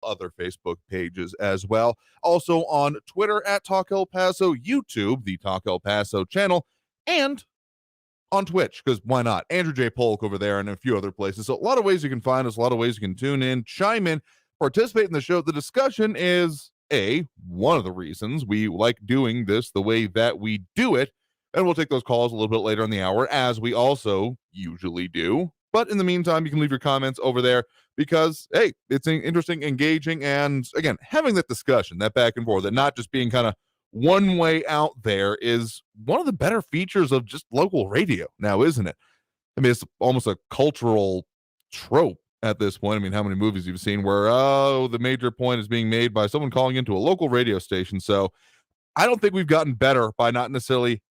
other Facebook pages as well. Also on Twitter at Talk El Paso, YouTube, the Talk El Paso channel, and on Twitch, because why not? Andrew J. Polk over there and a few other places. So a lot of ways you can find us, a lot of ways you can tune in, chime in, participate in the show. The discussion is one of the reasons we like doing this the way that we do it. And we'll take those calls a little bit later in the hour, as we also usually do. But in the meantime, you can leave your comments over there because, hey, it's interesting, engaging, and again, having that discussion, that back and forth, and not just being kind of one way out there is one of the better features of just local radio now, isn't it? I mean, it's almost a cultural trope at this point. I mean, how many movies you've seen where, the major point is being made by someone calling into a local radio station. So I don't think we've gotten better by not necessarily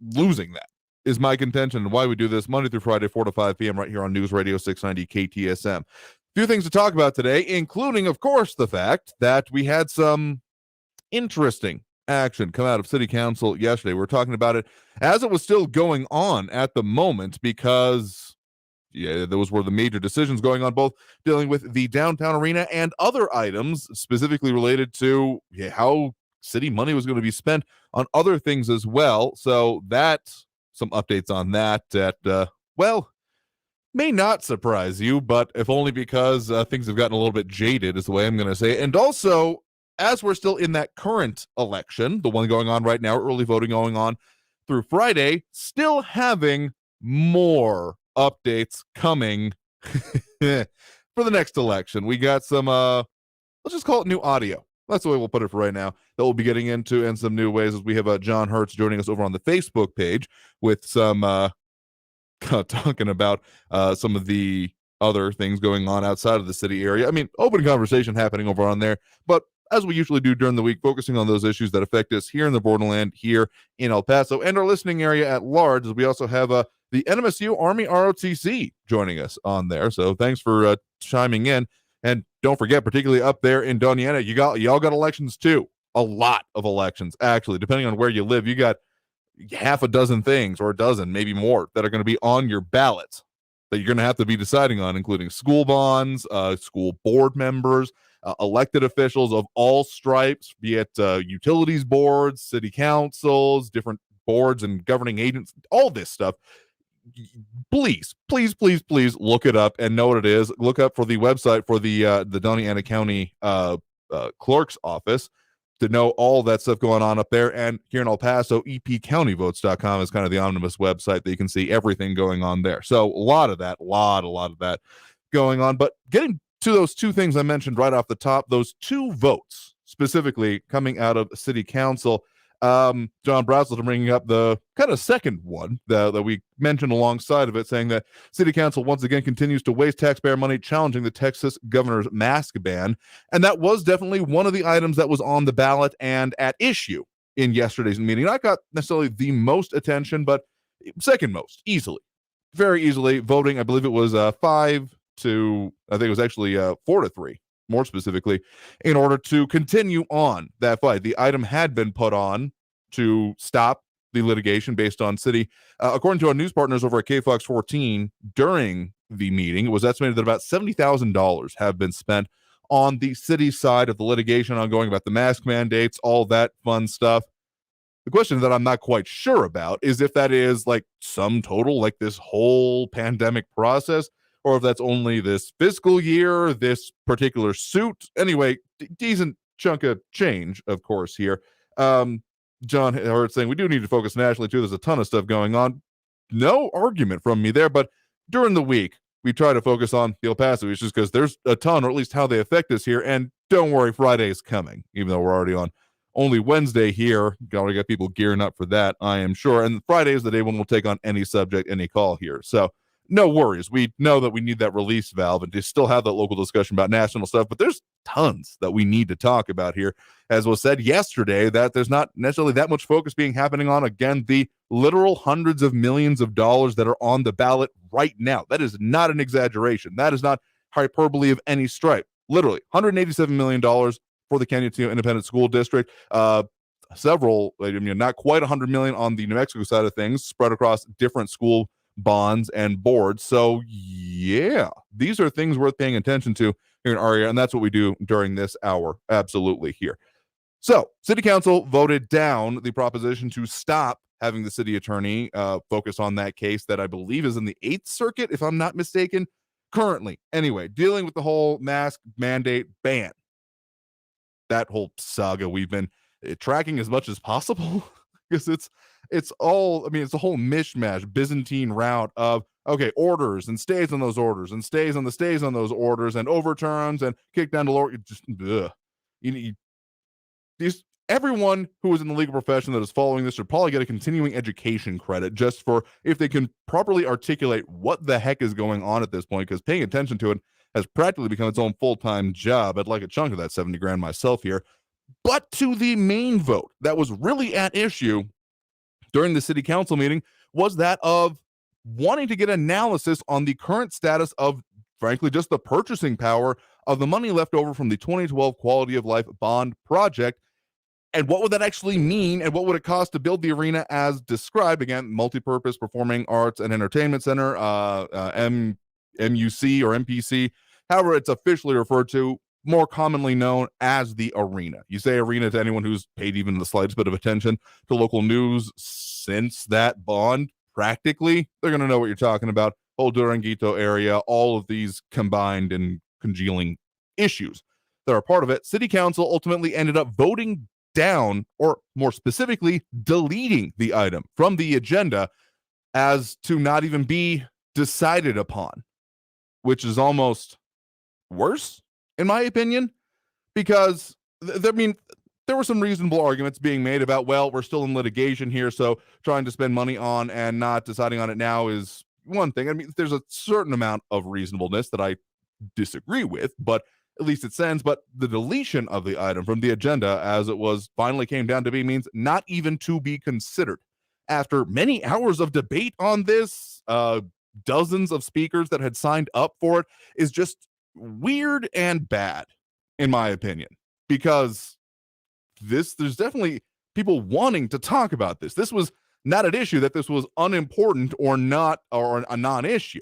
losing that, is my contention, and why we do this Monday through Friday, 4 to 5 p.m. right here on News Radio 690 KTSM. A few things to talk about today, including, of course, the fact that we had some interesting action come out of City Council yesterday. We were talking about it as it was still going on at the moment because, those were the major decisions going on, both dealing with the downtown arena and other items specifically related to how city money was going to be spent on other things as well. So some updates on that may not surprise you, but if only because things have gotten a little bit jaded is the way I'm going to say it. And also, as we're still in that current election, the one going on right now, early voting going on through Friday, still having more updates coming for the next election. We got some, let's just call it new audio. That's the way we'll put it for right now, that we'll be getting into in some new ways, as we have John Hertz joining us over on the Facebook page with some talking about some of the other things going on outside of the city area. I mean, open conversation happening over on there, but as we usually do during the week, focusing on those issues that affect us here in the borderland, here in El Paso, and our listening area at large, as we also have the NMSU Army ROTC joining us on there. So thanks for chiming in. And don't forget, particularly up there in Doniana, y'all got elections too. A lot of elections, actually, depending on where you live. You got half a dozen things, or a dozen, maybe more, that are going to be on your ballot that you're going to have to be deciding on, including school bonds, school board members, elected officials of all stripes, be it utilities boards, city councils, different boards and governing agents, all this stuff. Please look it up and know what it is. Look up for the website for the Doniana County clerk's office to know all that stuff going on up there. And here in El Paso, epcountyvotes.com is kind of the omnibus website that you can see everything going on there. So a lot of that going on. But getting to those two things I mentioned right off the top, those two votes specifically coming out of City Council, John Brazelton bringing up the kind of second one that we mentioned alongside of it, saying that City Council once again continues to waste taxpayer money challenging the Texas governor's mask ban. And that was definitely one of the items that was on the ballot and at issue in yesterday's meeting. Not got necessarily the most attention, but second most, very easily voting. I believe it was 4 to 3, more specifically, in order to continue on that fight. The item had been put on to stop the litigation based on city. According to our news partners over at KFOX 14, during the meeting, it was estimated that about $70,000 have been spent on the city side of the litigation ongoing about the mask mandates, all that fun stuff. The question that I'm not quite sure about is if that is like sum total, like this whole pandemic process, or if that's only this fiscal year, this particular suit. Anyway, decent chunk of change, of course, here. John Hurt saying we do need to focus nationally, too. There's a ton of stuff going on. No argument from me there, but during the week, we try to focus on the El Paso issues because there's a ton, or at least how they affect us here. And don't worry, Friday is coming, even though we're already on only Wednesday here. Already got people gearing up for that, I am sure. And Friday is the day when we'll take on any subject, any call here. So no worries. We know that we need that release valve and to still have that local discussion about national stuff, but there's tons that we need to talk about here. As was said yesterday, that there's not necessarily that much focus being happening on, again, the literal hundreds of millions of dollars that are on the ballot right now. That is not an exaggeration. That is not hyperbole of any stripe. Literally $187 million for the Canutillo Independent School District. Several, not quite $100 million on the New Mexico side of things, spread across different school bonds and boards. So yeah, these are things worth paying attention to here in our area, and that's what we do during this hour, absolutely, here. So, City Council voted down the proposition to stop having the city attorney focus on that case that I believe is in the 8th Circuit, if I'm not mistaken, currently. Anyway, dealing with the whole mask mandate ban. That whole saga we've been tracking as much as possible because it's all, I mean, it's a whole mishmash, Byzantine route of, okay, orders and stays on those orders and stays on those orders and overturns and kick down the lower. Just, everyone who is in the legal profession that is following this should probably get a continuing education credit just for if they can properly articulate what the heck is going on at this point, because paying attention to it has practically become its own full-time job. I'd like a chunk of that 70 grand myself here. But to the main vote that was really at issue during the city council meeting was that of wanting to get analysis on the current status of, frankly, just the purchasing power of the money left over from the 2012 Quality of Life Bond Project. And what would that actually mean? And what would it cost to build the arena as described? Again, Multipurpose Performing Arts and Entertainment Center, MUC or MPC, however it's officially referred to, more commonly known as the arena. You say arena to anyone who's paid even the slightest bit of attention to local news since that bond, practically, they're going to know what you're talking about. Whole Duranguito area, all of these combined and congealing issues that are part of it. City Council ultimately ended up voting down, or more specifically, deleting the item from the agenda as to not even be decided upon, which is almost worse, in my opinion, because, I mean, there were some reasonable arguments being made about, well, we're still in litigation here, so trying to spend money on and not deciding on it now is one thing. I mean, there's a certain amount of reasonableness that I disagree with, but at least it sends. But the deletion of the item from the agenda, as it was finally came down to be, means not even to be considered. After many hours of debate on this, dozens of speakers that had signed up for it, is just weird and bad, in my opinion, because there's definitely people wanting to talk about this. This was not an issue that this was unimportant or not, or a non-issue.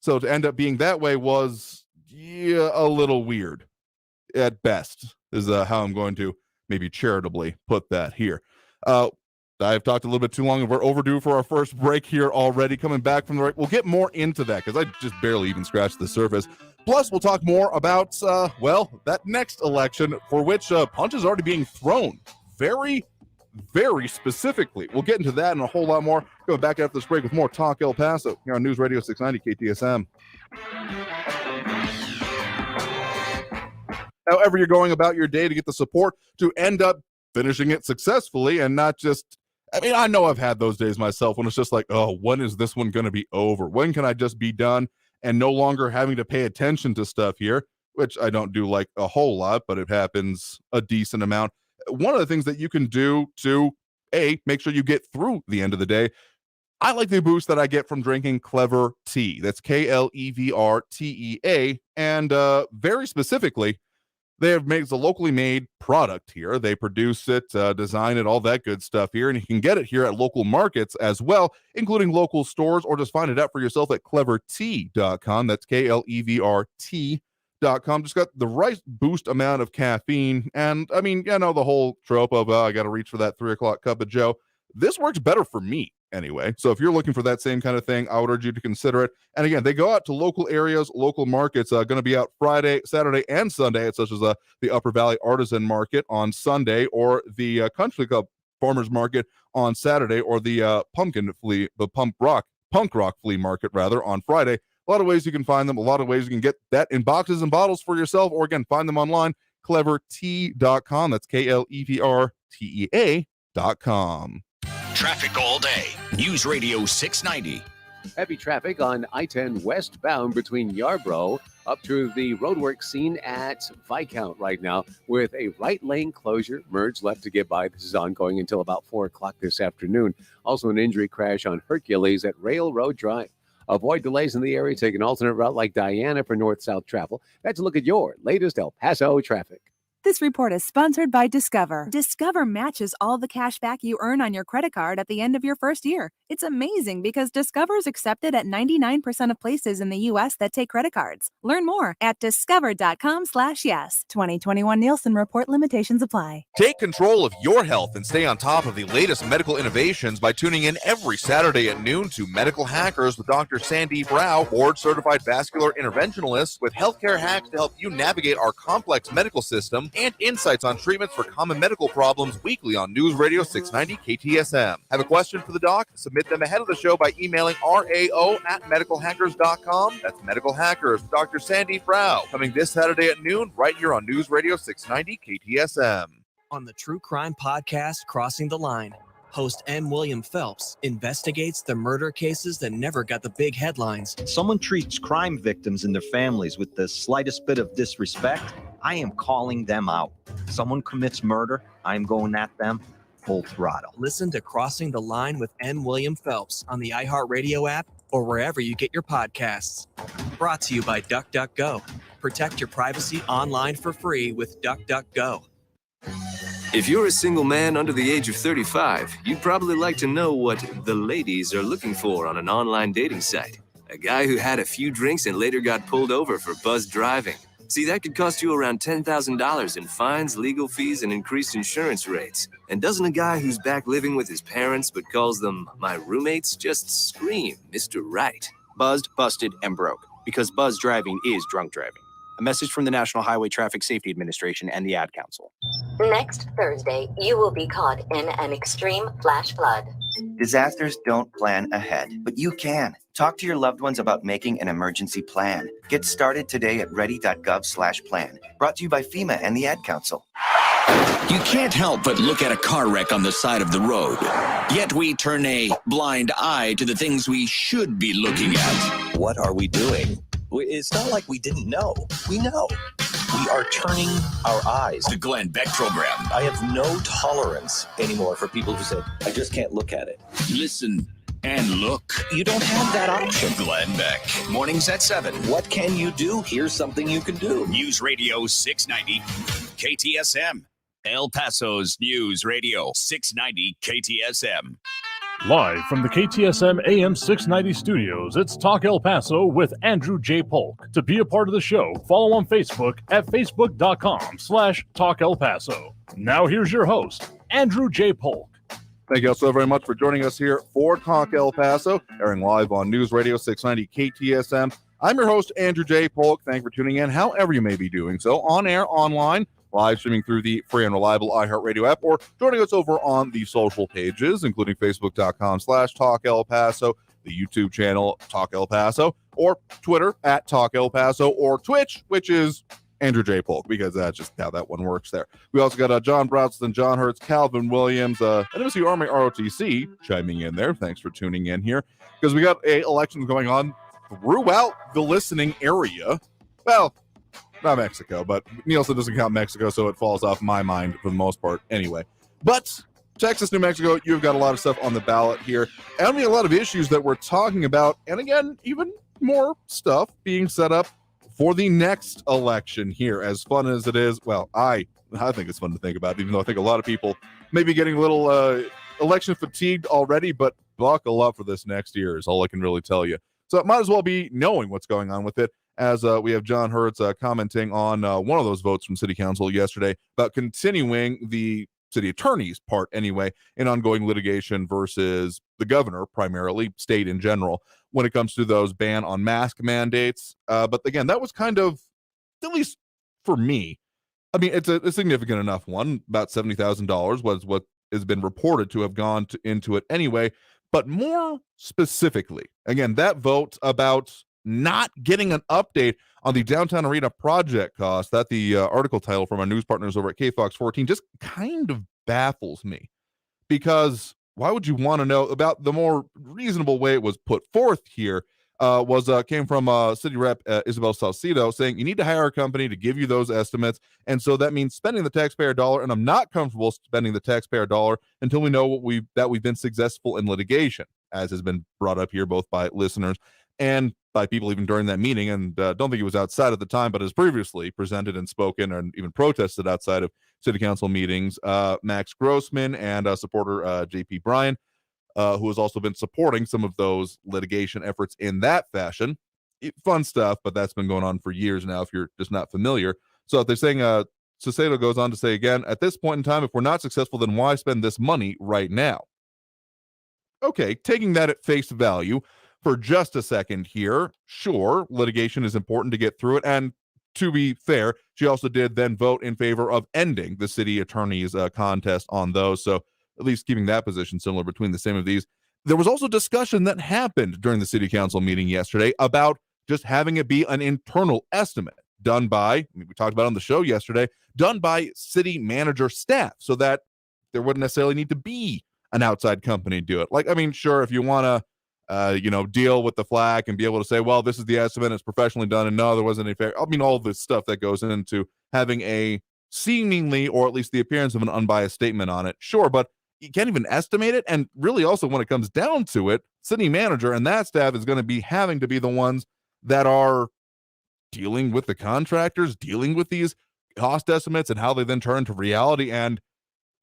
So to end up being that way was, yeah, a little weird at best, is how I'm going to maybe charitably put that here. I've talked a little bit too long, and we're overdue for our first break here already. Coming back from the break, we'll get more into that because I just barely even scratched the surface. Plus, we'll talk more about, that next election for which punch is already being thrown very, very specifically. We'll get into that and a whole lot more. Going back after this break with more Talk El Paso here on News Radio 690 KTSM. However you're going about your day to get the support to end up finishing it successfully and not just, I mean, I know I've had those days myself when it's just like, oh, when is this one going to be over? When can I just be done and no longer having to pay attention to stuff here, which I don't do like a whole lot, but it happens a decent amount. One of the things that you can do to, make sure you get through the end of the day, I like the boost that I get from drinking Clever Tea. That's KLEVRTEA. And very specifically, they have made a locally made product here. They produce it, design it, all that good stuff here. And you can get it here at local markets as well, including local stores, or just find it out for yourself at clevertea.com. That's KLEVRT.com. Just got the right boost amount of caffeine. And I mean, the whole trope of, I got to reach for that 3:00 cup of Joe. This works better for me anyway. So if you're looking for that same kind of thing, I would urge you to consider it. And again, they go out to local areas, local markets, going to be out Friday, Saturday, and Sunday, such as the Upper Valley Artisan Market on Sunday, or the Country Club Farmers Market on Saturday, or the punk rock flea market rather on Friday. A lot of ways you can find them. A lot of ways you can get that in boxes and bottles for yourself, or again, find them online, clevertea.com. That's KLEVRTEA.com. Traffic all day. News Radio 690. Heavy traffic on I-10 westbound between Yarborough up to the roadwork scene at Viscount right now, with a right lane closure, merge left to get by. This is ongoing until about 4 o'clock this afternoon. Also an injury crash on Hercules at Railroad Drive. Avoid delays in the area. Take an alternate route like Diana for north-south travel. That's a look at your latest El Paso traffic. This report is sponsored by Discover. Discover matches all the cash back you earn on your credit card at the end of your first year. It's amazing because Discover is accepted at 99% of places in the U.S. that take credit cards. Learn more at discover.com/yes. 2021 Nielsen Report limitations apply. Take control of your health and stay on top of the latest medical innovations by tuning in every Saturday at noon to Medical Hackers with Dr. Sandeep Rao, board-certified vascular interventionalist with healthcare hacks to help you navigate our complex medical system and insights on treatments for common medical problems weekly on News Radio 690 KTSM. Have a question for the doc? Submit them ahead of the show by emailing rao@medicalhackers.com. That's Medical Hackers with Dr. Sandeep Rao, coming this Saturday at noon right here on News Radio 690 KTSM. On the true crime podcast Crossing the Line, host M. William Phelps investigates the murder cases that never got the big headlines. Someone treats crime victims and their families with the slightest bit of disrespect, I am calling them out. Someone commits murder, I'm going at them full throttle. Listen to Crossing the Line with M. William Phelps on the iHeartRadio app or wherever you get your podcasts. Brought to you by DuckDuckGo. Protect your privacy online for free with DuckDuckGo. If you're a single man under the age of 35, you'd probably like to know what the ladies are looking for on an online dating site. A guy who had a few drinks and later got pulled over for buzzed driving. See, that could cost you around $10,000 in fines, legal fees, and increased insurance rates. And doesn't a guy who's back living with his parents but calls them my roommates just scream Mr. Right? Buzzed, busted, and broke. Because buzz driving is drunk driving. A message from the National Highway Traffic Safety Administration and the Ad Council. Next Thursday, you will be caught in an extreme flash flood. Disasters don't plan ahead, but you can. Talk to your loved ones about making an emergency plan. Get started today at ready.gov/plan. Brought to you by FEMA and the Ad Council. You can't help but look at a car wreck on the side of the road. Yet we turn a blind eye to the things we should be looking at. What are we doing? It's not like we didn't know. We know. We are turning our eyes. The Glenn Beck Program. I have no tolerance anymore for people who say, I just can't look at it. Listen and look. You don't have that option. Glenn Beck. Mornings at 7. What can you do? Here's something you can do. News Radio 690 KTSM. El Paso's News Radio 690 KTSM. Live from the KTSM AM 690 studios, it's Talk El Paso with Andrew J. Polk. To be a part of the show, follow on Facebook at facebook.com/Talk El Paso. Now here's your host, Andrew J. Polk. Thank you all so very much for joining us here for Talk El Paso, airing live on News Radio 690 KTSM. I'm your host, Andrew J. Polk. Thank you for tuning in, however you may be doing so, on air, online, live streaming through the free and reliable iHeartRadio app, or joining us over on the social pages, including facebook.com/Talk El Paso, the YouTube channel Talk El Paso, or Twitter at Talk El Paso, or Twitch, which is Andrew J. Polk, because that's just how that one works there. We also got John Brodston, John Hertz, Calvin Williams, NMC Army ROTC chiming in there. Thanks for tuning in here, because we got elections going on throughout the listening area. Well, not Mexico, but Nielsen doesn't count Mexico, so it falls off my mind for the most part anyway. But Texas, New Mexico, you've got a lot of stuff on the ballot here, and I mean, a lot of issues that we're talking about, and again, even more stuff being set up for the next election here. As fun as it is, well, I think it's fun to think about, even though I think a lot of people may be getting a little election fatigued already, but buckle up for this next year is all I can really tell you. So it might as well be knowing what's going on with it, as we have John Hertz commenting on one of those votes from City Council yesterday about continuing the city attorney's part anyway in ongoing litigation versus the governor, primarily state in general, when it comes to those ban on mask mandates. But again, that was kind of, at least for me, I mean, it's a significant enough one. About $70,000 was what has been reported to have gone into it anyway. But more specifically, again, that vote about not getting an update on the Downtown Arena project cost, that the article title from our news partners over at KFOX 14 just kind of baffles me, because why would you want to know about the more reasonable way it was put forth here? Came from City Rep Isabel Salcido, saying you need to hire a company to give you those estimates, and so that means spending the taxpayer dollar, and I'm not comfortable spending the taxpayer dollar until we know that we've been successful in litigation, as has been brought up here both by listeners and by people even during that meeting, and don't think he was outside at the time, but has previously presented and spoken and even protested outside of city council meetings. Max Grossman and supporter J.P. Bryan, who has also been supporting some of those litigation efforts in that fashion. Fun stuff, but that's been going on for years now if you're just not familiar. So if they're saying, Cicero goes on to say again, at this point in time, if we're not successful, then why spend this money right now? Okay, taking that at face value for just a second here, sure, litigation is important to get through it. And to be fair, she also did then vote in favor of ending the city attorney's contest on those. So at least keeping that position similar between the same of these. There was also discussion that happened during the city council meeting yesterday about just having it be an internal estimate done by, we talked about on the show yesterday, done by city manager staff so that there wouldn't necessarily need to be an outside company do it. Like, I mean, sure, if you want to, deal with the flack and be able to say, well, this is the estimate, it's professionally done, and no, there wasn't any fair. I mean, all this stuff that goes into having a seemingly, or at least the appearance of an unbiased statement on it. Sure, but you can't even estimate it. And really also when it comes down to it, city manager and that staff is going to be having to be the ones that are dealing with the contractors, dealing with these cost estimates and how they then turn to reality and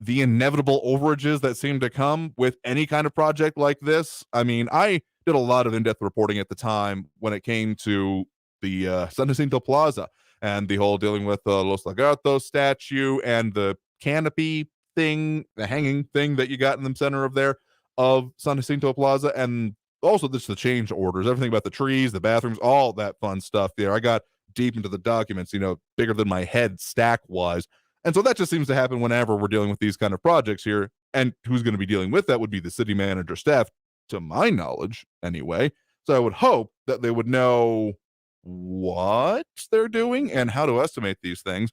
the inevitable overages that seem to come with any kind of project like this. I mean, I did a lot of in-depth reporting at the time when it came to the San Jacinto Plaza and the whole dealing with Los Lagartos statue and the canopy thing, the hanging thing that you got in the center of there of San Jacinto Plaza, and also just the change orders, everything about the trees, the bathrooms, all that fun stuff there. I got deep into the documents, bigger than my head stack wise. And so that just seems to happen whenever we're dealing with these kind of projects here. And who's going to be dealing with that would be the city manager staff, to my knowledge, anyway. So I would hope that they would know what they're doing and how to estimate these things.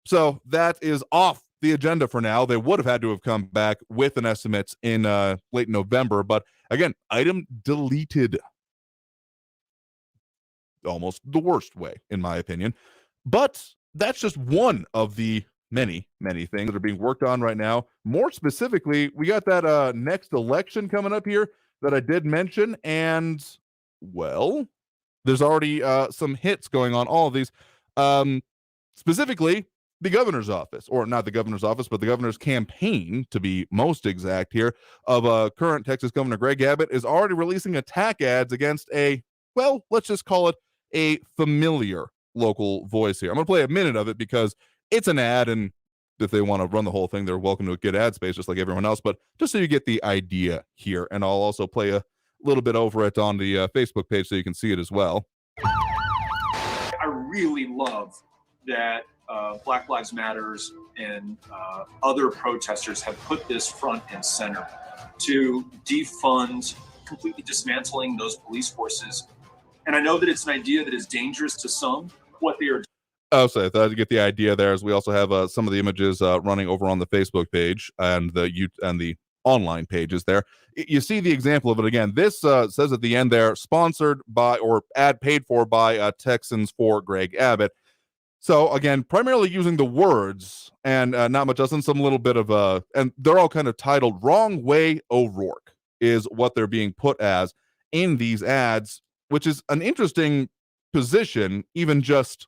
So that is off the agenda for now. They would have had to have come back with an estimate in late November. But again, item deleted. Almost the worst way, in my opinion. But that's just one of the many, many things that are being worked on right now. More specifically, we got that next election coming up here that I did mention. And, well, there's already some hits going on all of these. Specifically, the governor's office, or not the governor's office, but the governor's campaign, to be most exact here, of current Texas Governor Greg Abbott is already releasing attack ads against let's just call it a familiar local voice here. I'm going to play a minute of it because it's an ad, and if they want to run the whole thing, they're welcome to get ad space just like everyone else, but just so you get the idea here. And I'll also play a little bit over it on the Facebook page so you can see it as well. I really love that Black Lives Matters and other protesters have put this front and center to defund, completely dismantling those police forces. And I know that it's an idea that is dangerous to some. What they are. Oh, so I thought I'd get the idea there, as we also have some of the images running over on the Facebook page and the online pages there. You see the example of it again. This says at the end there, sponsored by or ad paid for by Texans for Greg Abbott. So again, primarily using the words and not much else, and some little bit of and they're all kind of titled "Wrong Way O'Rourke" is what they're being put as in these ads, which is an interesting position, even just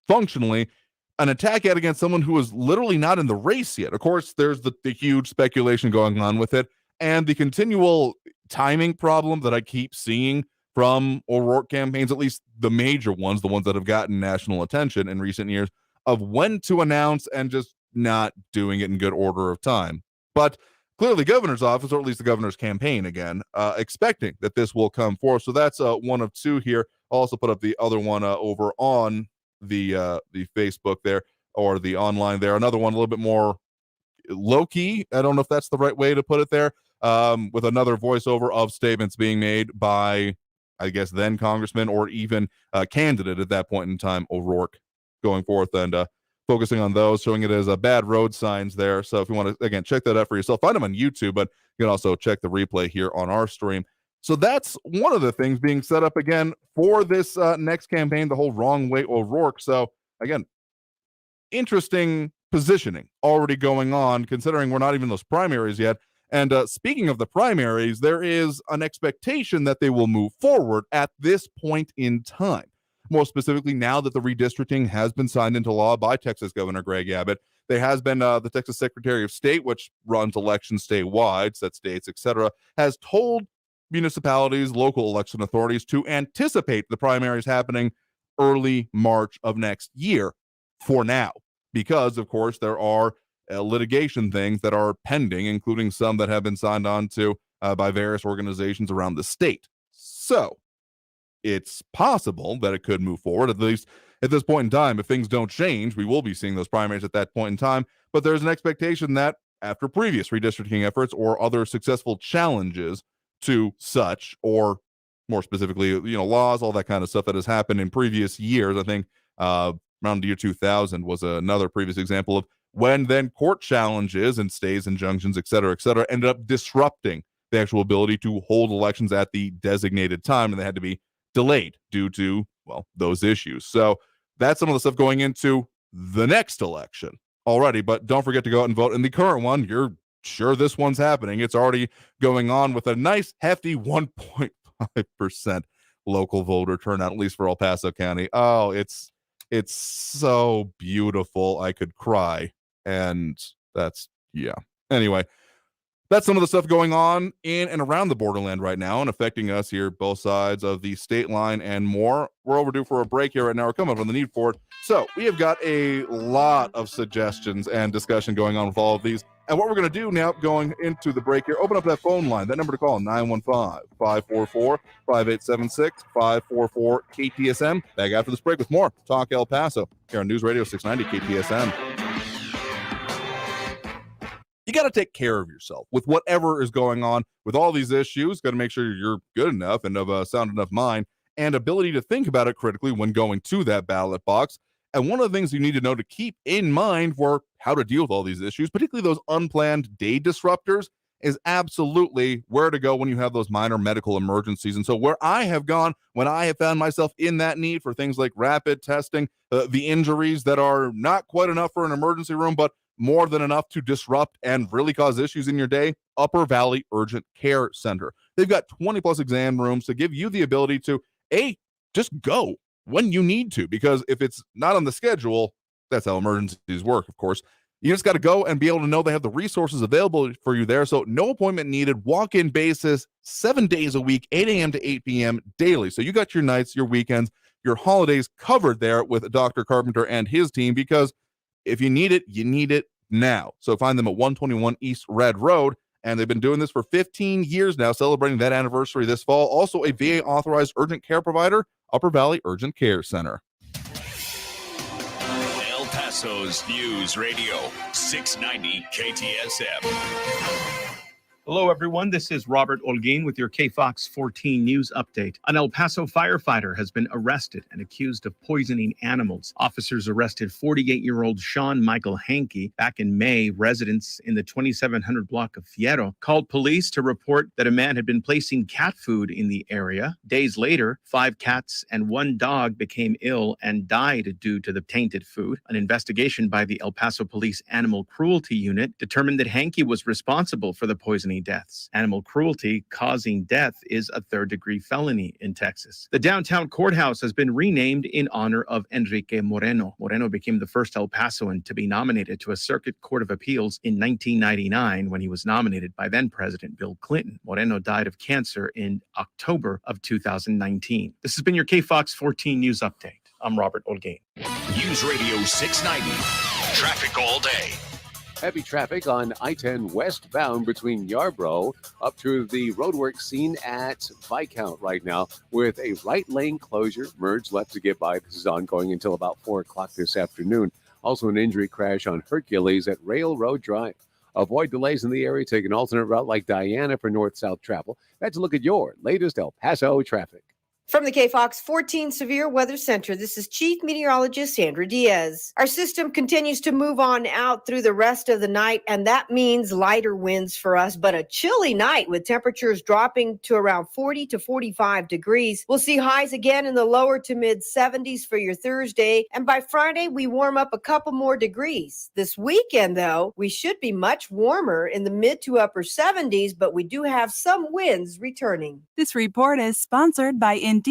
functionally, an attack ad against someone who is literally not in the race yet. Of course, there's the huge speculation going on with it, and the continual timing problem that I keep seeing from O'Rourke campaigns, at least the major ones, the ones that have gotten national attention in recent years, of when to announce and just not doing it in good order of time. But clearly governor's office, or at least the governor's campaign again, expecting that this will come forth. So that's one of two here. I'll also put up the other one over on the Facebook there, or the online there. Another one a little bit more low-key. I don't know if that's the right way to put it there, with another voiceover of statements being made by, I guess, then congressman or even candidate at that point in time, O'Rourke, going forth and focusing on those, showing it as bad road signs there. So if you want to, again, check that out for yourself, find them on YouTube, but you can also check the replay here on our stream. So that's one of the things being set up again for this next campaign, the whole Wrong Way O'Rourke. So again, interesting positioning already going on, considering we're not even those primaries yet. And speaking of the primaries, there is an expectation that they will move forward at this point in time. More specifically, now that the redistricting has been signed into law by Texas Governor Greg Abbott, there has been the Texas Secretary of State, which runs elections statewide, sets dates, etc., has told municipalities, local election authorities to anticipate the primaries happening early March of next year for now. Because, of course, there are litigation things that are pending, including some that have been signed on to by various organizations around the state. So it's possible that it could move forward, at least at this point in time. If things don't change, we will be seeing those primaries at that point in time. But there's an expectation that after previous redistricting efforts or other successful challenges to such, or more specifically, laws, all that kind of stuff that has happened in previous years, I think around the year 2000 was another previous example of when then court challenges and stays, injunctions, et cetera, ended up disrupting the actual ability to hold elections at the designated time, and they had to be delayed due to, well, those issues. So that's some of the stuff going into the next election already. But don't forget to go out and vote in the current one. You're sure this one's happening. It's already going on with a nice hefty 1.5% local voter turnout, at least for El Paso County. Oh, it's so beautiful. I could cry. And that's, yeah. Anyway, that's some of the stuff going on in and around the borderland right now and affecting us here, both sides of the state line and more. We're overdue for a break here right now. We're coming up on the need for it. So we have got a lot of suggestions and discussion going on with all of these. And what we're going to do now, going into the break here, open up that phone line. That number to call, 915-544-5876, 544-KTSM. Back after this break with more Talk El Paso here on News Radio 690 KTSM. You got to take care of yourself with whatever is going on with all these issues. Got to make sure you're good enough and of a sound enough mind and ability to think about it critically when going to that ballot box. And one of the things you need to know to keep in mind for how to deal with all these issues, particularly those unplanned day disruptors, is absolutely where to go when you have those minor medical emergencies. And so where I have gone when I have found myself in that need for things like rapid testing, the injuries that are not quite enough for an emergency room, but more than enough to disrupt and really cause issues in your day, Upper Valley Urgent Care Center. They've got 20 plus exam rooms to give you the ability to, just go when you need to, because if it's not on the schedule, that's how emergencies work, of course. You just got to go and be able to know they have the resources available for you there. So no appointment needed, walk-in basis, 7 days a week, 8 a.m. to 8 p.m. daily. So you got your nights, your weekends, your holidays covered there with Dr. Carpenter and his team, because if you need it now. So find them at 121 East Red Road, and they've been doing this for 15 years now, celebrating that anniversary this fall. Also a VA-authorized urgent care provider, Upper Valley Urgent Care Center. El Paso's News Radio, 690 KTSM. Hello, everyone. This is Robert Olguin with your KFOX 14 News Update. An El Paso firefighter has been arrested and accused of poisoning animals. Officers arrested 48-year-old Sean Michael Hankey back in May. Residents in the 2700 block of Fierro called police to report that a man had been placing cat food in the area. Days later, 5 cats and 1 dog became ill and died due to the tainted food. An investigation by the El Paso Police Animal Cruelty Unit determined that Hankey was responsible for the poisoning deaths. Animal cruelty causing death is a 3rd-degree felony in Texas. The downtown courthouse has been renamed in honor of Enrique Moreno. Moreno became the first El Pasoan to be nominated to a Circuit Court of Appeals in 1999 when he was nominated by then-President Bill Clinton. Moreno died of cancer in October of 2019. This has been your KFOX 14 News Update. I'm Robert Olguin. News Radio 690. Traffic all day. Heavy traffic on I-10 westbound between Yarborough up to the roadwork scene at Viscount right now, with a right lane closure. Merge left to get by. This is ongoing until about 4 o'clock this afternoon. Also an injury crash on Hercules at Railroad Drive. Avoid delays in the area. Take an alternate route like Diana for north-south travel. That's a look at your latest El Paso traffic. From the KFOX 14 Severe Weather Center, this is Chief Meteorologist Sandra Diaz. Our system continues to move on out through the rest of the night, and that means lighter winds for us, but a chilly night with temperatures dropping to around 40 to 45 degrees. We'll see highs again in the lower to mid 70s for your Thursday, and by Friday, we warm up a couple more degrees. This weekend, though, we should be much warmer in the mid to upper 70s, but we do have some winds returning. This report is sponsored by Indeed.com.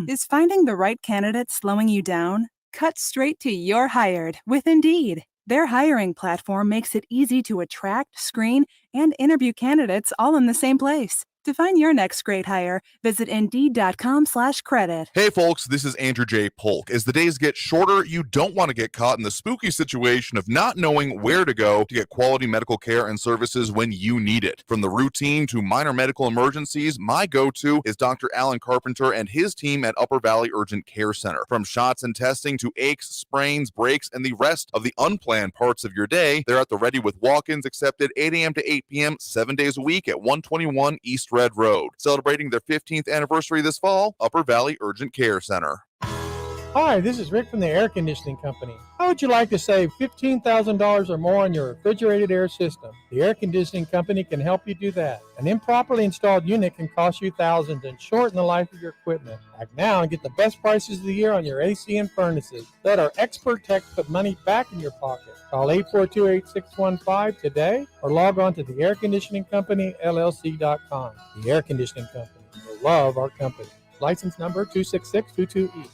Is finding the right candidate slowing you down? Cut straight to you're hired with Indeed. Their hiring platform makes it easy to attract, screen, and interview candidates all in the same place. To find your next great hire, visit Indeed.com/credit. Hey folks, this is Andrew J. Polk. As the days get shorter, you don't want to get caught in the spooky situation of not knowing where to go to get quality medical care and services when you need it. From the routine to minor medical emergencies, my go-to is Dr. Alan Carpenter and his team at Upper Valley Urgent Care Center. From shots and testing to aches, sprains, breaks, and the rest of the unplanned parts of your day, they're at the ready with walk-ins accepted 8 a.m. to 8 p.m. 7 days a week at 121 East Red Road. Celebrating their 15th anniversary this fall, Upper Valley Urgent Care Center. Hi, this is Rick from the Air Conditioning Company. How would you like to save $15,000 or more on your refrigerated air system? The Air Conditioning Company can help you do that. An improperly installed unit can cost you thousands and shorten the life of your equipment. Act now and get the best prices of the year on your AC and furnaces. Let our expert tech put money back in your pocket. Call 842-8615 today or log on to theairconditioningcompanyllc.com. The Air Conditioning Company. You'll love our company. License number 26622E.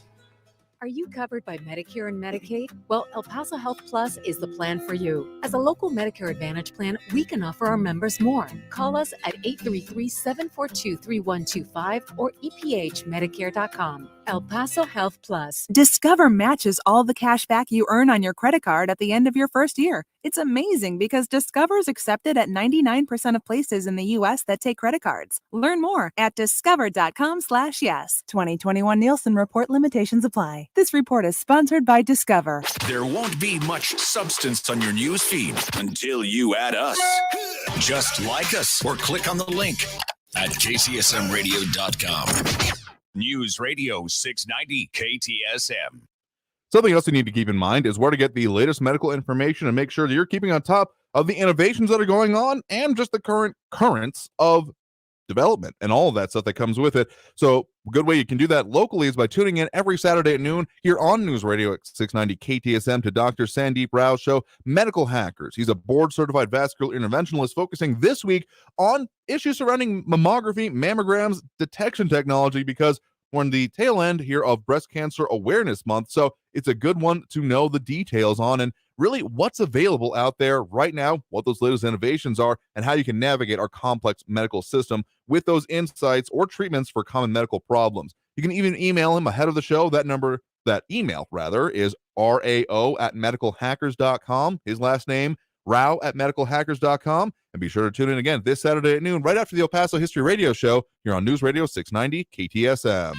Are you covered by Medicare and Medicaid? Well, El Paso Health Plus is the plan for you. As a local Medicare Advantage plan, we can offer our members more. Call us at 833-742-3125 or ephmedicare.com. El Paso Health Plus. Discover matches all the cash back you earn on your credit card at the end of your first year. It's amazing because Discover is accepted at 99% of places in the U.S. that take credit cards. Learn more at discover.com/yes. 2021 Nielsen Report limitations apply. This report is sponsored by Discover. There won't be much substance on your news feed until you add us. Just like us or click on the link at kcsmradio.com. News Radio 690 KTSM. Something else you need to keep in mind is where to get the latest medical information and make sure that you're keeping on top of the innovations that are going on and just the current currents of development and all of that stuff that comes with it. So a good way you can do that locally is by tuning in every Saturday at noon here on News Radio 690 KTSM to Dr. Sandeep Rao's show, Medical Hackers. He's a board-certified vascular interventionalist focusing this week on issues surrounding mammography, mammograms, detection technology, because we're in the tail end here of Breast Cancer Awareness Month. So it's a good one to know the details on and really what's available out there right now, what those latest innovations are, and how you can navigate our complex medical system with those insights or treatments for common medical problems. You can even email him ahead of the show. That email is rao@medicalhackers.com. His last name, rao@medicalhackers.com. And be sure to tune in again this Saturday at noon, right after the El Paso History Radio Show here on News Radio 690 KTSM.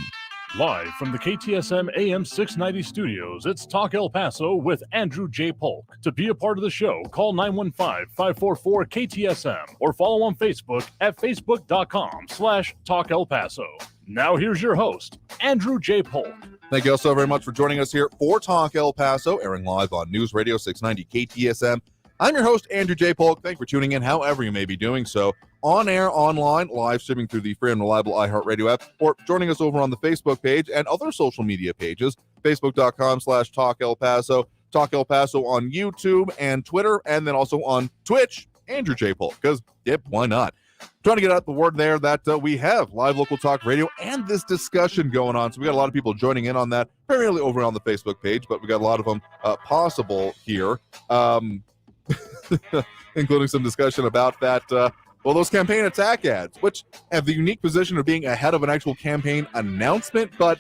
Live from the KTSM AM 690 studios, it's Talk El Paso with Andrew J. Polk. To be a part of the show, call 915-544-KTSM or follow on Facebook at facebook.com/Talk El Paso. Now here's your host, Andrew J. Polk. Thank you all so very much for joining us here for Talk El Paso, airing live on News Radio 690 KTSM. I'm your host, Andrew J. Polk. Thanks for tuning in, however you may be doing so, on air, online, live streaming through the free and reliable iHeartRadio app, or joining us over on the Facebook page and other social media pages, facebook.com/Talk El Paso, Talk El Paso on YouTube and Twitter, and then also on Twitch, Andrew J. Polk, because, yep, why not? Trying to get out the word there that we have live local talk radio and this discussion going on. So we got a lot of people joining in on that, primarily over on the Facebook page, but we got a lot of them possible here. Including some discussion about that, those campaign attack ads, which have the unique position of being ahead of an actual campaign announcement, but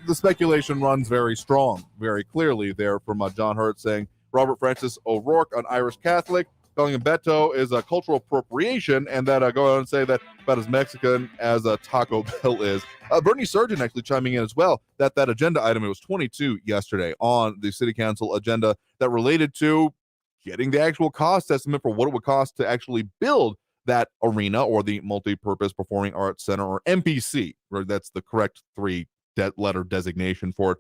the speculation runs very strong, very clearly there from John Hurt saying Robert Francis O'Rourke, an Irish Catholic, calling him Beto is a cultural appropriation, and that go on and say that about as Mexican as Taco Bell is. Bernie Surgeon actually chiming in as well, that agenda item, it was 22 yesterday on the city council agenda that related to getting the actual cost estimate for what it would cost to actually build that arena, or the Multi-Purpose Performing Arts Center, or MPC, or that's the correct three-letter designation for it,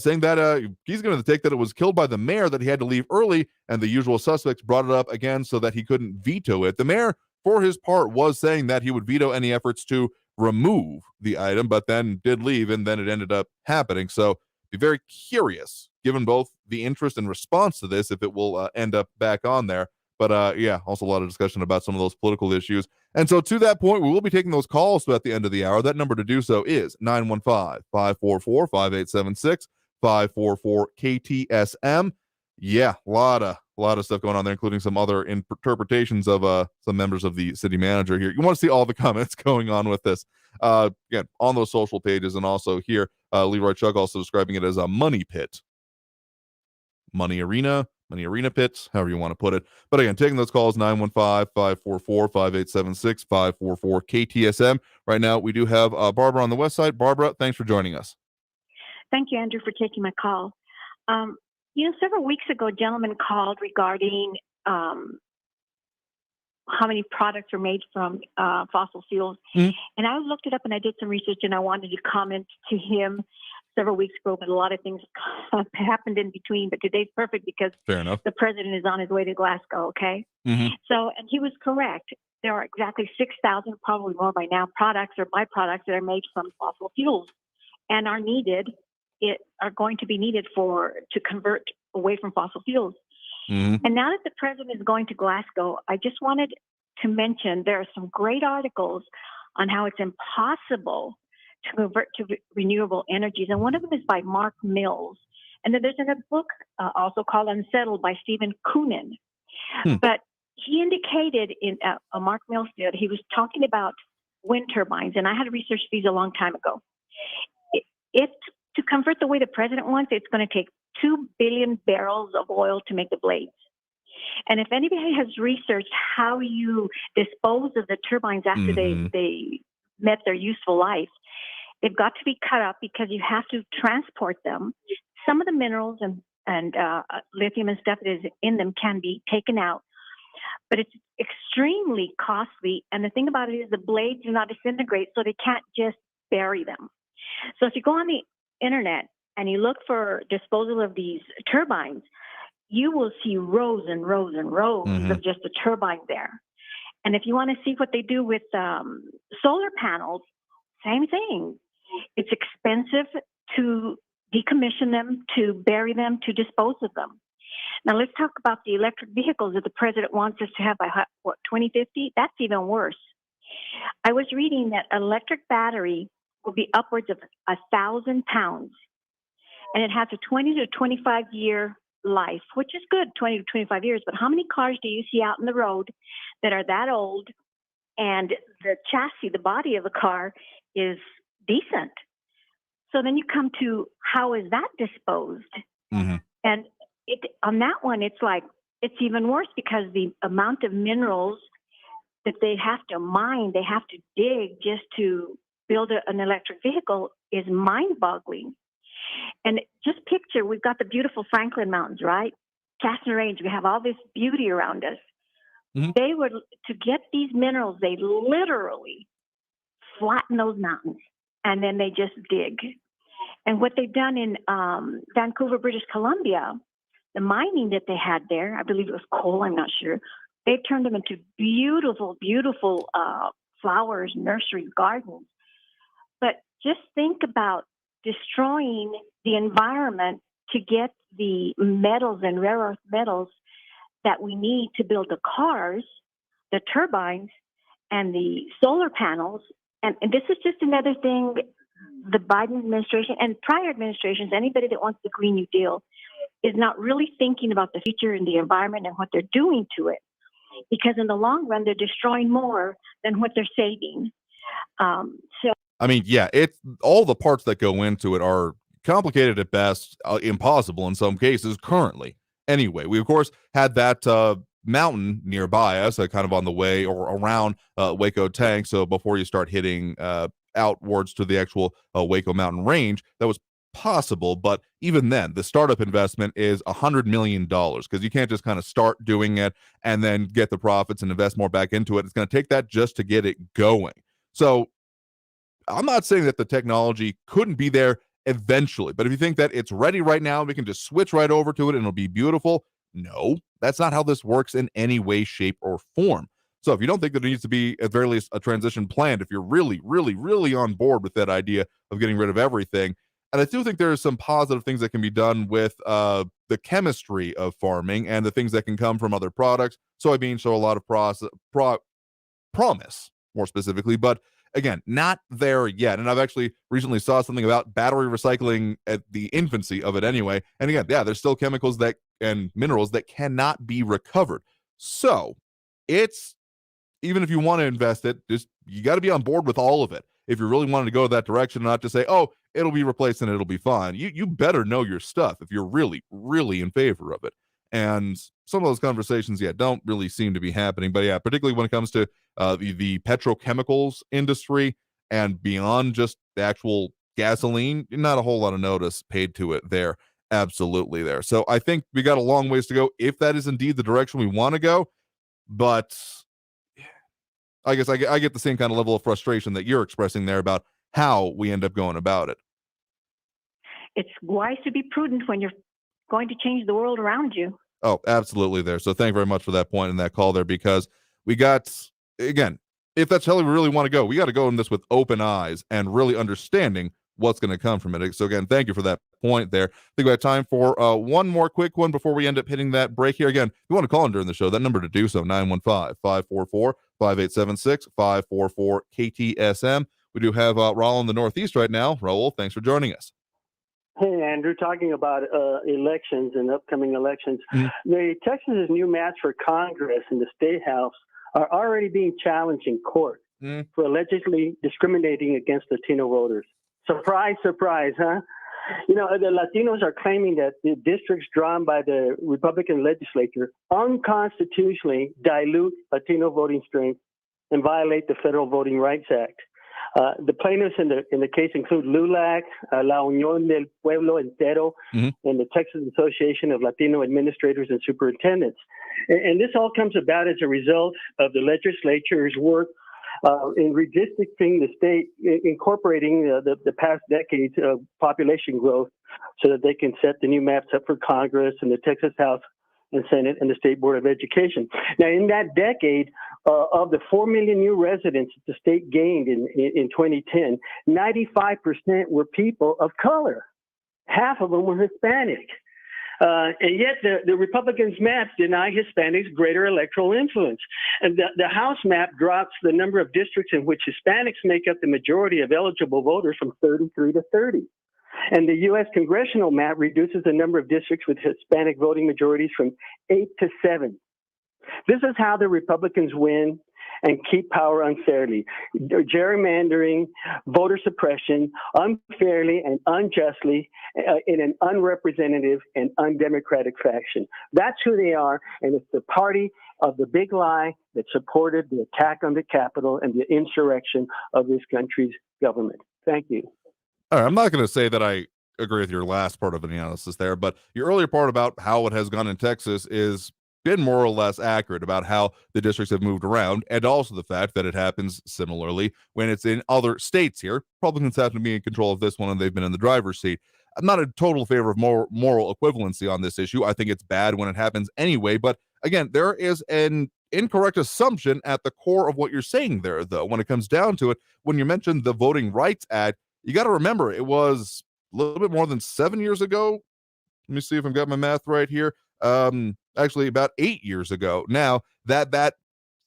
saying that he's going to take that it was killed by the mayor, that he had to leave early, and the usual suspects brought it up again so that he couldn't veto it. The mayor, for his part, was saying that he would veto any efforts to remove the item, but then did leave, and then it ended up happening. So be very curious, given both the interest and response to this, if it will end up back on there. But yeah, also a lot of discussion about some of those political issues. And so to that point, we will be taking those calls at the end of the hour. That number to do so is 915-544-5876, 544-KTSM. Yeah, a lot of stuff going on there, including some other interpretations of some members of the city manager here. You want to see all the comments going on with this. Again, on those social pages, and also here, Leroy Chuck also describing it as a money pit. Money arena pits, however you want to put it. But again, taking those calls, 915-544-5876, 544-KTSM. Right now, we do have Barbara on the west side. Barbara, thanks for joining us. Thank you, Andrew, for taking my call. Several weeks ago, a gentleman called regarding how many products are made from fossil fuels. And I looked it up and I did some research, and I wanted to comment to him several weeks ago, but a lot of things happened in between. But today's perfect because Fair enough. The president is on his way to Glasgow, okay? So, and he was correct. There are exactly 6,000, probably more by now, products or byproducts that are made from fossil fuels and are going to be needed to convert away from fossil fuels. And now that the president is going to Glasgow, I just wanted to mention there are some great articles on how it's impossible to convert to renewable energies. And one of them is by Mark Mills. And then there's another book also called Unsettled by Stephen Koonin. But he indicated Mark Mills did, he was talking about wind turbines. And I had researched these a long time ago. If to convert the way the president wants, it's going to take 2 billion barrels of oil to make the blades. And if anybody has researched how you dispose of the turbines after they met their useful life, they've got to be cut up because you have to transport them. Some of the minerals and lithium and stuff that is in them can be taken out, but it's extremely costly. And the thing about it is the blades do not disintegrate, so they can't just bury them. So if you go on the internet and you look for disposal of these turbines, you will see rows and rows and rows of just a turbine there. And if you want to see what they do with solar panels, same thing. It's expensive to decommission them, to bury them, to dispose of them. Now let's talk about the electric vehicles that the president wants us to have by 2050. That's even worse. I was reading that an electric battery will be upwards of 1,000 pounds, and it has a 20 to 25 year life, which is good, 20 to 25 years. But how many cars do you see out in the road that are that old and the chassis, the body of the car is decent? So then you come to how is that disposed? And on that one, it's even worse because the amount of minerals that they have to mine, they have to dig just to build an electric vehicle is mind-boggling. And just picture, we've got the beautiful Franklin Mountains, right? Caston Range, we have all this beauty around us. They would, to get these minerals, they literally flatten those mountains and then they just dig. And what they've done in Vancouver, British Columbia, the mining that they had there, I believe it was coal, I'm not sure, they've turned them into beautiful, beautiful flowers, nurseries, gardens. But just think about destroying the environment to get the metals and rare earth metals that we need to build the cars, the turbines, and the solar panels. And this is just another thing the Biden administration and prior administrations, anybody that wants the Green New Deal, is not really thinking about the future and the environment and what they're doing to it. Because in the long run, they're destroying more than what they're saving. I mean, yeah, it's all the parts that go into it are complicated at best, impossible in some cases currently. Anyway, we of course had that mountain nearby us, kind of on the way or around Waco Tank. So before you start hitting outwards to the actual Waco mountain range, that was possible, but even then, the startup investment is $100 million because you can't just kind of start doing it and then get the profits and invest more back into it. It's going to take that just to get it going. So I'm not saying that the technology couldn't be there eventually, but if you think that it's ready right now, we can just switch right over to it and it'll be beautiful. No, that's not how this works in any way, shape, or form. So if you don't think that there needs to be at very least a transition planned, if you're really, really, really on board with that idea of getting rid of everything, and I do think there are some positive things that can be done with the chemistry of farming and the things that can come from other products. Soybeans show a lot of promise, more specifically, but again, not there yet. And I've actually recently saw something about battery recycling at the infancy of it anyway. And again, yeah, there's still chemicals that and minerals that cannot be recovered. So it's, even if you want to invest it, just you got to be on board with all of it. If you're really wanting to go that direction, not just say, oh, it'll be replaced and it'll be fine. You better know your stuff if you're really, really in favor of it. And some of those conversations, don't really seem to be happening. But yeah, particularly when it comes to the petrochemicals industry and beyond just the actual gasoline, not a whole lot of notice paid to it there. Absolutely there. So I think we got a long ways to go if that is indeed the direction we want to go. But I guess I get the same kind of level of frustration that you're expressing there about how we end up going about it. It's wise to be prudent when you're going to change the world around you. Oh, absolutely there. So thank you very much for that point and that call there, because we got, again, if that's how we really want to go, we got to go in this with open eyes and really understanding what's going to come from it. So again, thank you for that point there. I think we have time for one more quick one before we end up hitting that break here. Again, if you want to call in during the show, that number to do so, 915-544-5876, 544-KTSM. We do have Raul in the Northeast right now. Raul, thanks for joining us. Hey, Andrew, talking about elections and upcoming elections, the Texas's new maps for Congress and the State House are already being challenged in court for allegedly discriminating against Latino voters. Surprise, surprise, huh? You know, the Latinos are claiming that the districts drawn by the Republican legislature unconstitutionally dilute Latino voting strength and violate the Federal Voting Rights Act. The plaintiffs in the case include LULAC, La Unión del Pueblo Entero, and the Texas Association of Latino Administrators and Superintendents. And this all comes about as a result of the legislature's work in redistricting the state, incorporating the past decades of population growth so that they can set the new maps up for Congress and the Texas House and Senate and the State Board of Education. Now, in that decade, of the 4 million new residents that the state gained in 2010, 95% were people of color. Half of them were Hispanic. And yet the Republicans' maps deny Hispanics greater electoral influence. And the House map drops the number of districts in which Hispanics make up the majority of eligible voters from 33 to 30. And the U.S. congressional map reduces the number of districts with Hispanic voting majorities from 8 to 7. This is how the Republicans win and keep power unfairly. Gerrymandering, voter suppression, unfairly and unjustly, in an unrepresentative and undemocratic fashion. That's who they are, and it's the party of the big lie that supported the attack on the Capitol and the insurrection of this country's government. Thank you. All right, I'm not going to say that I agree with your last part of the analysis there, but your earlier part about how it has gone in Texas is been more or less accurate about how the districts have moved around, and also the fact that it happens similarly when it's in other states here. Republicans happen to be in control of this one, and they've been in the driver's seat. I'm not in total favor of moral equivalency on this issue. I think it's bad when it happens anyway, but again, there is an incorrect assumption at the core of what you're saying there, though. When it comes down to it, when you mentioned the Voting Rights Act, you got to remember it was a little bit more than 7 years ago. Let me see if I've got my math right here. Actually about 8 years ago now, that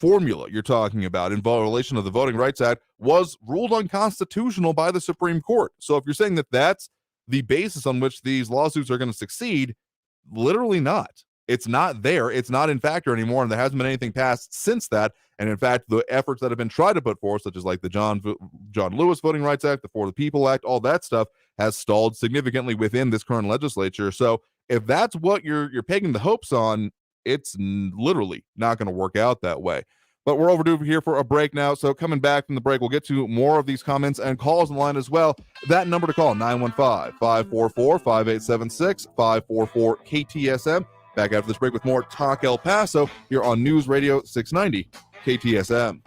formula you're talking about in violation of the Voting Rights Act was ruled unconstitutional by the Supreme Court. So if you're saying that that's the basis on which these lawsuits are going to succeed, literally not. It's not there. It's not in factor anymore, and there hasn't been anything passed since that. And in fact, the efforts that have been tried to put forth, such as like the John Lewis Voting Rights Act, the For the People Act, all that stuff has stalled significantly within this current legislature. So if that's what you're pegging the hopes on, it's literally not going to work out that way. But we're overdue here for a break now. So coming back from the break, we'll get to more of these comments and calls in line as well. That number to call, 915-544-5876, 544-KTSM. Back after this break with more Talk El Paso here on News Radio 690 KTSM.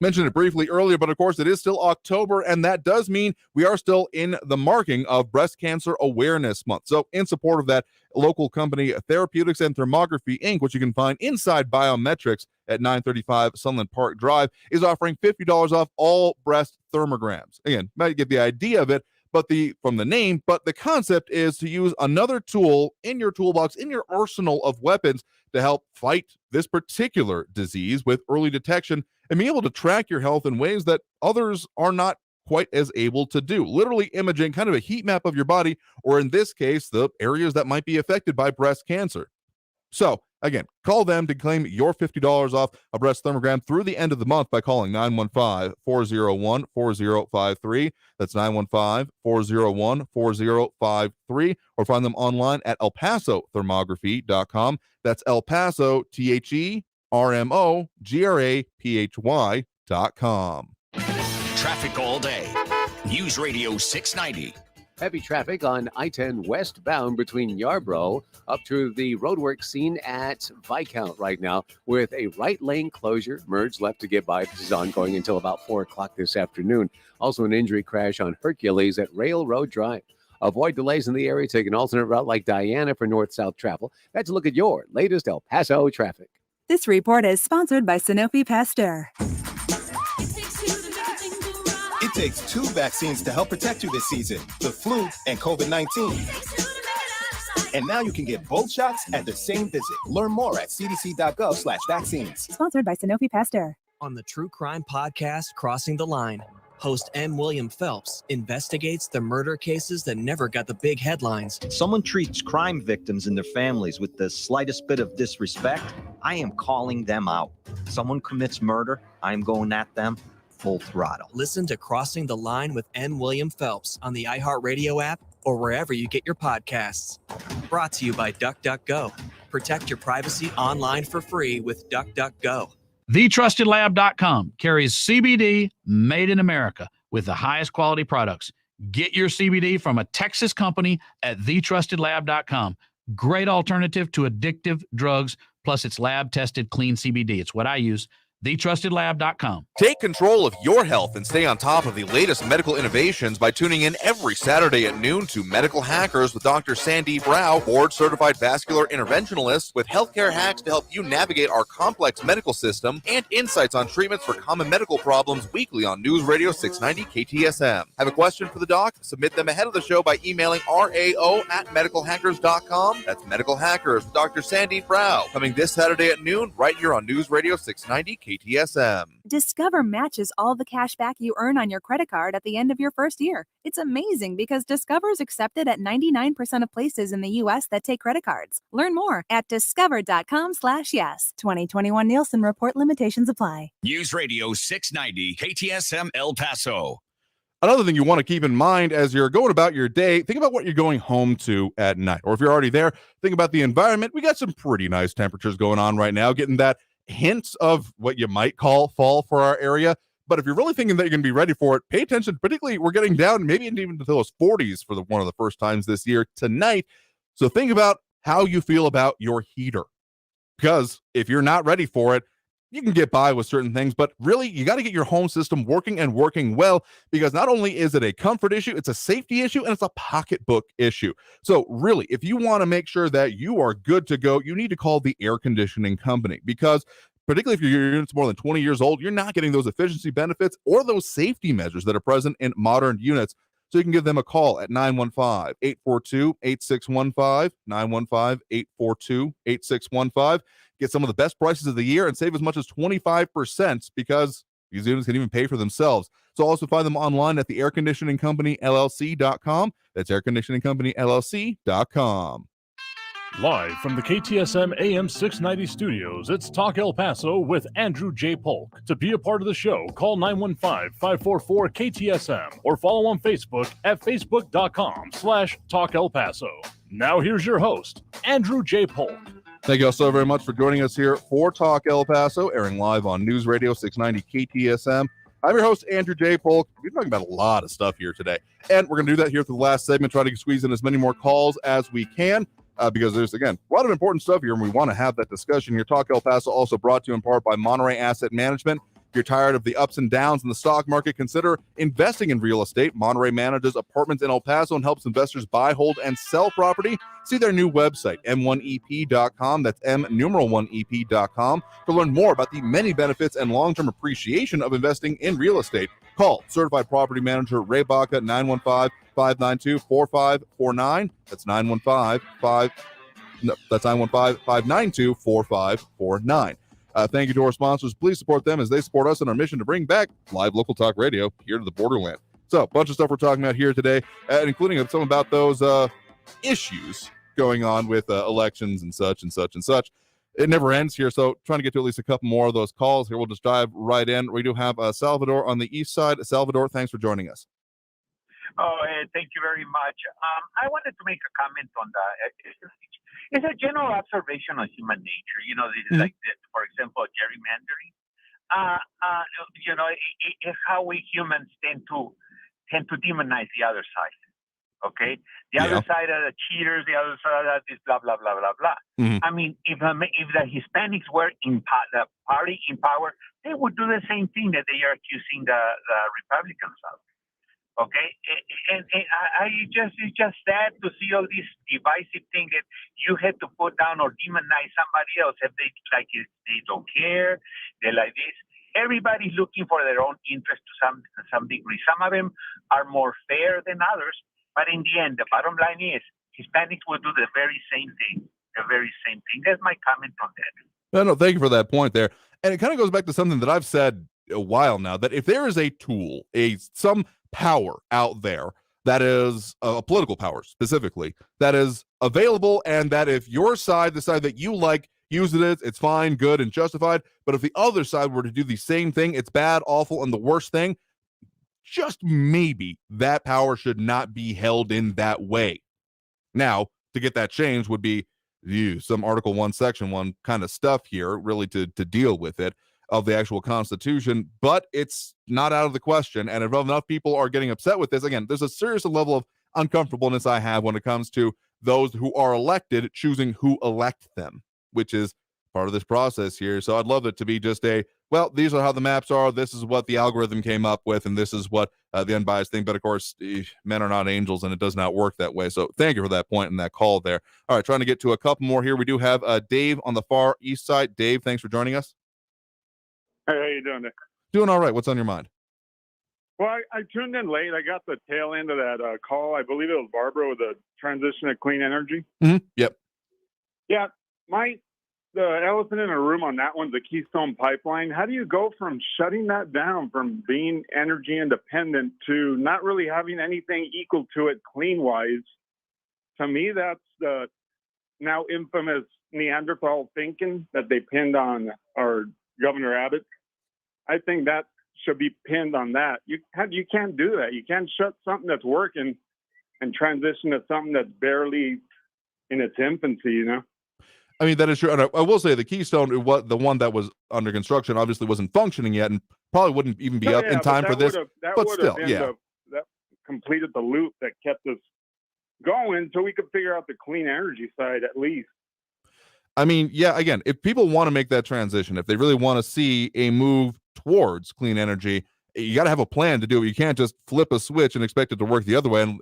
Mentioned it briefly earlier, but of course it is still October, and that does mean we are still in the marking of Breast Cancer Awareness Month. So in support of that, local company Therapeutics and Thermography Inc., which you can find inside Biometrics at 935 Sunland Park Drive, is offering $50 off all breast thermograms. Again, might get the idea of it, but from the name, but the concept is to use another tool in your toolbox, in your arsenal of weapons to help fight this particular disease with early detection and be able to track your health in ways that others are not quite as able to do. Literally imaging kind of a heat map of your body, or in this case, the areas that might be affected by breast cancer. So again, call them to claim your $50 off a breast thermogram through the end of the month by calling 915-401-4053. That's 915-401-4053, or find them online at elpasothermography.com. That's El Paso, TheRMOGRAPHY.com. Traffic all day. News Radio 690. Heavy traffic on I-10 westbound between Yarborough up to the roadwork scene at Viscount right now, with a right lane closure, merge left to get by. This is ongoing until about 4 o'clock this afternoon. Also an injury crash on Hercules at Railroad Drive. Avoid delays in the area. Take an alternate route like Diana for north-south travel. That's a look at your latest El Paso traffic. This report is sponsored by Sanofi Pasteur. It takes 2 vaccines to help protect you this season, the flu and COVID-19. And now you can get both shots at the same visit. Learn more at cdc.gov/vaccines. Sponsored by Sanofi Pasteur. On the true crime podcast, Crossing the Line, host M. William Phelps investigates the murder cases that never got the big headlines. Someone treats crime victims and their families with the slightest bit of disrespect, I am calling them out. Someone commits murder, I am going at them full throttle. Listen to Crossing the Line with M. William Phelps on the iHeartRadio app or wherever you get your podcasts. Brought to you by DuckDuckGo. Protect your privacy online for free with DuckDuckGo. TheTrustedLab.com carries CBD made in America with the highest quality products. Get your CBD from a Texas company at TheTrustedLab.com. Great alternative to addictive drugs, plus it's lab-tested clean CBD. It's what I use. TheTrustedLab.com. Take control of your health and stay on top of the latest medical innovations by tuning in every Saturday at noon to Medical Hackers with Dr. Sandy Brow, board-certified vascular interventionalist, with healthcare hacks to help you navigate our complex medical system and insights on treatments for common medical problems weekly on News Radio 690 KTSM. Have a question for the doc? Submit them ahead of the show by emailing rao@medicalhackers.com. That's Medical Hackers with Dr. Sandy Brow, coming this Saturday at noon right here on News Radio 690 KTSM. Discover matches all the cash back you earn on your credit card at the end of your first year. It's amazing because Discover is accepted at 99% of places in the U.S. that take credit cards. Learn more at discover.com/yes. 2021 Nielsen Report limitations apply. News Radio 690 KTSM El Paso. Another thing you want to keep in mind as you're going about your day, think about what you're going home to at night. Or if you're already there, think about the environment. We got some pretty nice temperatures going on right now, getting that hints of what you might call fall for our area. But if you're really thinking that you're going to be ready for it, pay attention. Particularly, we're getting down maybe even to those 40s for one of the first times this year tonight. So think about how you feel about your heater, because if you're not ready for it, you can get by with certain things, but really you got to get your home system working and working well, because not only is it a comfort issue, it's a safety issue, and it's a pocketbook issue. So really, if you want to make sure that you are good to go, you need to call the air conditioning company, because particularly if your unit's more than 20 years old, you're not getting those efficiency benefits or those safety measures that are present in modern units. So you can give them a call at 915-842-8615, 915-842-8615. Get some of the best prices of the year and save as much as 25%, because these units can even pay for themselves. So also find them online at the airconditioningcompanyllc.com. That's airconditioningcompanyllc.com. Live from the KTSM AM 690 studios, it's Talk El Paso with Andrew J. Polk. To be a part of the show, call 915-544-KTSM or follow on Facebook at facebook.com/Talk El Paso. Now here's your host, Andrew J. Polk. Thank you all so very much for joining us here for Talk El Paso, airing live on News Radio 690 KTSM. I'm your host, Andrew J. Polk. We're talking about a lot of stuff here today, and we're going to do that here for the last segment, try to squeeze in as many more calls as we can. Because there's, again, a lot of important stuff here, and we want to have that discussion here. Talk El Paso also brought to you in part by Monterey Asset Management. If you're tired of the ups and downs in the stock market, consider investing in real estate. Monterey manages apartments in El Paso and helps investors buy, hold, and sell property. See their new website, m1ep.com. That's m1ep.com to learn more about the many benefits and long-term appreciation of investing in real estate. Call Certified Property Manager Ray Baca, 915-592-4549. That's 915-592-4549. Thank you to our sponsors. Please support them as they support us in our mission to bring back live local talk radio here to the borderland. So, a bunch of stuff we're talking about here today, including some about those issues going on with elections and such and such and such. It never ends here, so trying to get to at least a couple more of those calls here. We'll just dive right in. We do have Salvador on the east side. Salvador, thanks for joining us. Oh, thank you very much. I wanted to make a comment on that. It's a general observation of human nature. You know, this is like, this, for example, gerrymandering. It's how we humans tend to demonize the other side. Okay, the other side are the cheaters. The other side are this blah blah blah blah blah. I mean, if the Hispanics were the party in power, they would do the same thing that they are accusing the Republicans of. Okay, and it's just sad to see all these divisive things that you had to put down or demonize somebody else if they like it, they don't care. They're like this. Everybody's looking for their own interest to some degree. Some of them are more fair than others. But in the end, the bottom line is Hispanics will do the very same thing. That's my comment on that. No, thank you for that point there. And it kind of goes back to something that I've said a while now, that if there is a tool, some power out there that is a political power specifically, that is available, and that if your side, the side that you like, uses it, it's fine, good, and justified. But if the other side were to do the same thing, it's bad, awful, and the worst thing. Just maybe that power should not be held in that way. Now, to get that changed would be some Article 1, Section 1 kind of stuff here, really to deal with it, of the actual Constitution, but it's not out of the question. And if enough people are getting upset with this, again, there's a serious level of uncomfortableness I have when it comes to those who are elected choosing who elect them, which is part of this process here. So I'd love it to be just well, these are how the maps are. This is what the algorithm came up with, and this is what the unbiased thing. But of course, men are not angels, and it does not work that way. So thank you for that point and that call there. All right, trying to get to a couple more here. We do have Dave on the far east side. Dave, thanks for joining us. Hey, how you doing, Nick? Doing all right. What's on your mind? Well, I tuned in late. I got the tail end of that call. I believe it was Barbara with the transition to clean energy. Yep. Yeah, the elephant in the room on that one, the Keystone Pipeline. How do you go from shutting that down, from being energy independent, to not really having anything equal to it clean-wise? To me, that's the now infamous Neanderthal thinking that they pinned on our Governor Abbott. I think that should be pinned on that. You can't do that. You can't shut something that's working and transition to something that's barely in its infancy, you know? I mean, that is true. And I will say the Keystone, the one that was under construction, obviously wasn't functioning yet and probably wouldn't even be up in time for this. But still, that completed the loop that kept us going so we could figure out the clean energy side at least. I mean, yeah, again, if people want to make that transition, if they really want to see a move towards clean energy, you got to have a plan to do it. You can't just flip a switch and expect it to work the other way,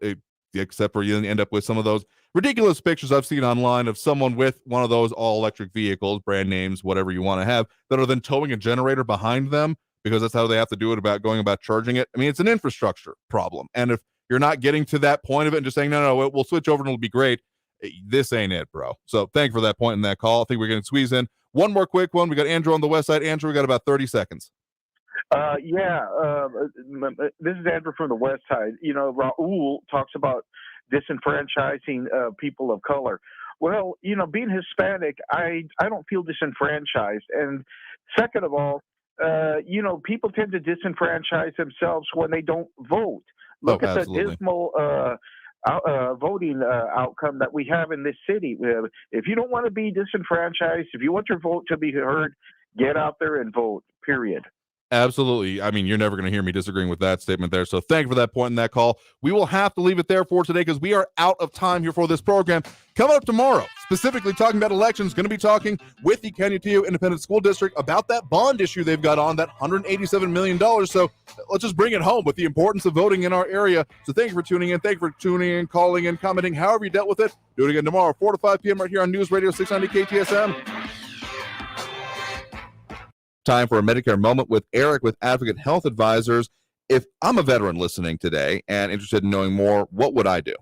except for you end up with some of those ridiculous pictures I've seen online of someone with one of those all-electric vehicles, brand names, whatever you want to have, that are then towing a generator behind them because that's how they have to do it about charging it. I mean, it's an infrastructure problem. And if you're not getting to that point of it and just saying, no, we'll switch over and it'll be great, this ain't it, bro. So thank you for that point in that call. I think we're going to squeeze in one more quick one. We got Andrew on the west side. Andrew, we got about 30 seconds. This is Andrew from the west side. You know, Raul talks about disenfranchising people of color. Well, being Hispanic, I don't feel disenfranchised. And second of all, people tend to disenfranchise themselves when they don't vote. Look at the dismal voting outcome that we have in this city. If you don't want to be disenfranchised, if you want your vote to be heard, get out there and vote, period. Absolutely. I mean, you're never going to hear me disagreeing with that statement there. So thank you for that point in that call. We will have to leave it there for today because we are out of time here for this program. Coming up tomorrow, specifically talking about elections, going to be talking with the Canutillo Independent School District about that bond issue they've got on, that $187 million. So let's just bring it home with the importance of voting in our area. So thank you for tuning in. Thank you for tuning in, calling in, commenting, however you dealt with it. Do it again tomorrow, 4 to 5 p.m. right here on News Radio 690 KTSM. Time for a Medicare moment with Eric with Advocate Health Advisors. If I'm a veteran listening today and interested in knowing more, what would I do?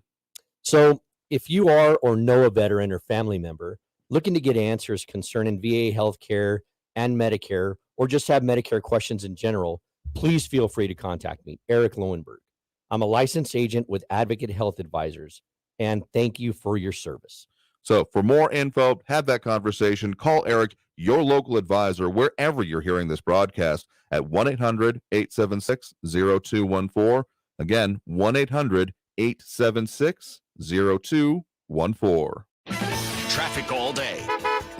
So if you are or know a veteran or family member looking to get answers concerning VA healthcare and Medicare, or just have Medicare questions in general, please feel free to contact me, Eric Lowenberg. I'm a licensed agent with Advocate Health Advisors, and thank you for your service. So for more info, have that conversation, call Eric, your local advisor, wherever you're hearing this broadcast, at 1-800-876-0214. Again, 1-800-876-0214. Traffic all day.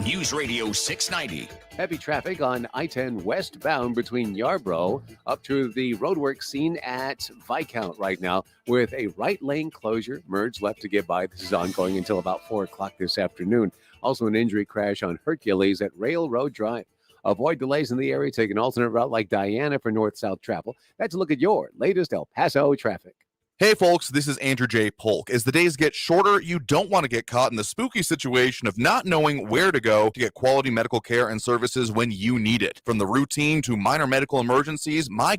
News Radio 690. Heavy traffic on I-10 westbound between Yarborough up to the roadwork scene at Viscount right now with a right lane closure. Merge left to get by. This is ongoing until about 4 o'clock this afternoon. Also an injury crash on Hercules at Railroad Drive. Avoid delays in the area. Take an alternate route like Diana for north-south travel. That's a look at your latest El Paso traffic. Hey folks, this is Andrew J. Polk. As the days get shorter, you don't want to get caught in the spooky situation of not knowing where to go to get quality medical care and services when you need it. From the routine to minor medical emergencies, my